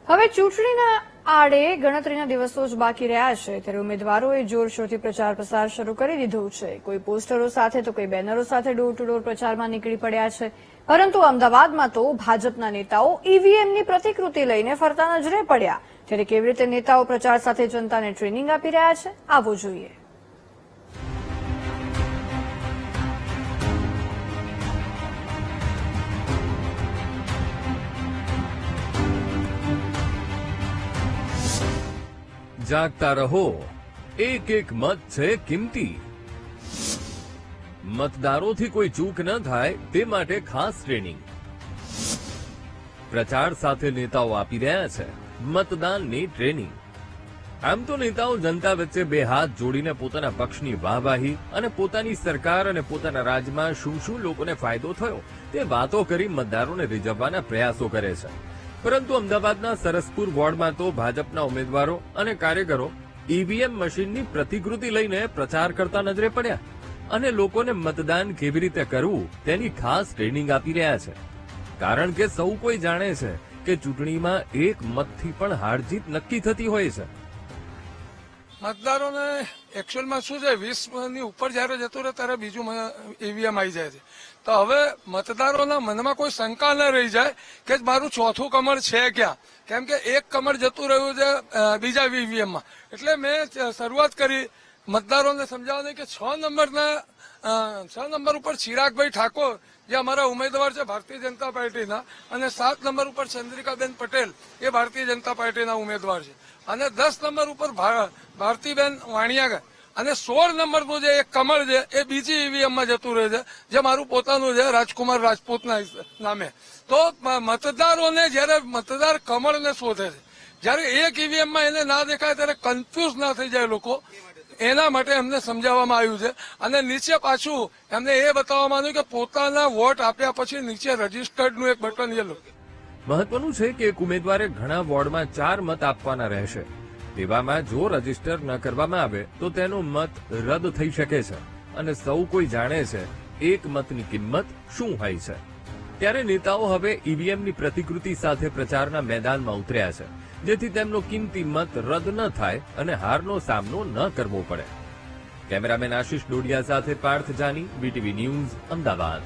હવે ચૂંટણીના આડે ગણતરીના દિવસો જ બાકી રહ્યા છે ત્યારે ઉમેદવારોએ જોરશોરથી પ્રચાર પ્રસાર શરૂ કરી દીધો છે. કોઈ પોસ્ટરો સાથે તો કોઈ બેનરો સાથે ડોર ટુ ડોર પ્રચારમાં નીકળી પડ્યા છે. પરંતુ અમદાવાદમાં તો ભાજપના નેતાઓ ઈવીએમની પ્રતિકૃતિ લઈને ફરતા નજરે પડ્યા. ત્યારે કેવી રીતે નેતાઓ પ્રચાર સાથે જનતાને ટ્રેનિંગ આપી રહ્યા છે, આવો જોઈએ. જાગતા રહો, એક એક મત છે કિંમતી. મતદારોથી કોઈ ચૂક ન થાય તે માટે ખાસ ટ્રેનિંગ. પ્રચાર સાથે નેતાઓ આપી રહ્યા છે મતદાનની ટ્રેનિંગ. આમ તો નેતાઓ જનતા વચ્ચે બે હાથ જોડીને પોતાના પક્ષની વાહવાહી અને પોતાની સરકાર અને પોતાના રાજ્યમાં શું શું લોકોને ફાયદો થયો તે વાતો કરી મતદારોને રીઝવવાના પ્રયાસો કરે છે. પરંતુ અમદાવાદના સરસપુર વોર્ડમાં તો ભાજપના ઉમેદવારો અને કાર્યકરો ઈવીએમ મશીનની પ્રતિકૃતિ લઈને પ્રચાર કરતા નજરે પડ્યા અને લોકોને મતદાન કેવી રીતે કરવું તેની ખાસ ટ્રેનિંગ આપી રહ્યા છે. કારણ કે સૌ કોઈ જાણે છે કે ચૂંટણીમાં એક મતથી પણ હાર જીત નક્કી થતી હોય છે. મતદારોને એકચ્યુઅલમાં શું છે, 20ની ઉપર જયારે જતું રહે ત્યારે બીજું ઈવીએમ આવી જાય છે. તો હવે મતદારોના મનમાં કોઈ શંકા ન રહી જાય કે મારું ચોથું કમળ છે ક્યાં, કેમ કે એક કમળ જતું રહ્યું છે બીજા ઈવીએમમાં. એટલે મેં શરૂઆત કરી મતદારોને સમજાવવાની કે 6 નંબર ઉપર ચિરાગભાઈ ઠાકોર જે અમારા ઉમેદવાર છે ભારતીય જનતા પાર્ટીના, અને 7 નંબર ઉપર ચંદ્રિકાબેન પટેલ એ ભારતીય જનતા પાર્ટીના ઉમેદવાર છે, અને 10 નંબર ઉપર ભારતીબેન વાણિયા, અને 16 નંબરનું જે એક કમળ છે એ બીજી ઈવીએમમાં જતું રહે છે જે મારું પોતાનું છે રાજકુમાર રાજપૂતના નામે. તો મતદારોને જયારે મતદાર કમળને શોધે છે, જયારે એક ઈવીએમમાં એને ના દેખાય ત્યારે કન્ફ્યુઝ ના થઈ જાય લોકો, એના માટે એમને સમજાવવામાં આવ્યું છે. અને નીચે પાછું એમને એ બતાવવામાં આવ્યું કે પોતાના વોટ આપ્યા પછી નીચે રજીસ્ટર્ડનું એક બટન એ મહત્વનું છે કે એક ઉમેદવારે ઘણા વોર્ડમાં 4 મત આપવાના રહેશે. તેવામાં જો રજીસ્ટર ન કરવામાં આવે તો તેનો મત રદ થઈ શકે છે અને સૌ કોઈ જાણે છે એક મતની કિંમત શું હોય છે. ત્યારે નેતાઓ હવે ઈવીએમની પ્રતિકૃતિ સાથે પ્રચારના મેદાનમાં ઉતર્યા છે, જેથી તેમનો કિંમતી મત રદ ન થાય અને હારનો સામનો ન કરવો પડે. કેમેરામેન આશિષ ડોડિયા સાથે પાર્થ જાની, BTV ન્યૂઝ, અમદાવાદ.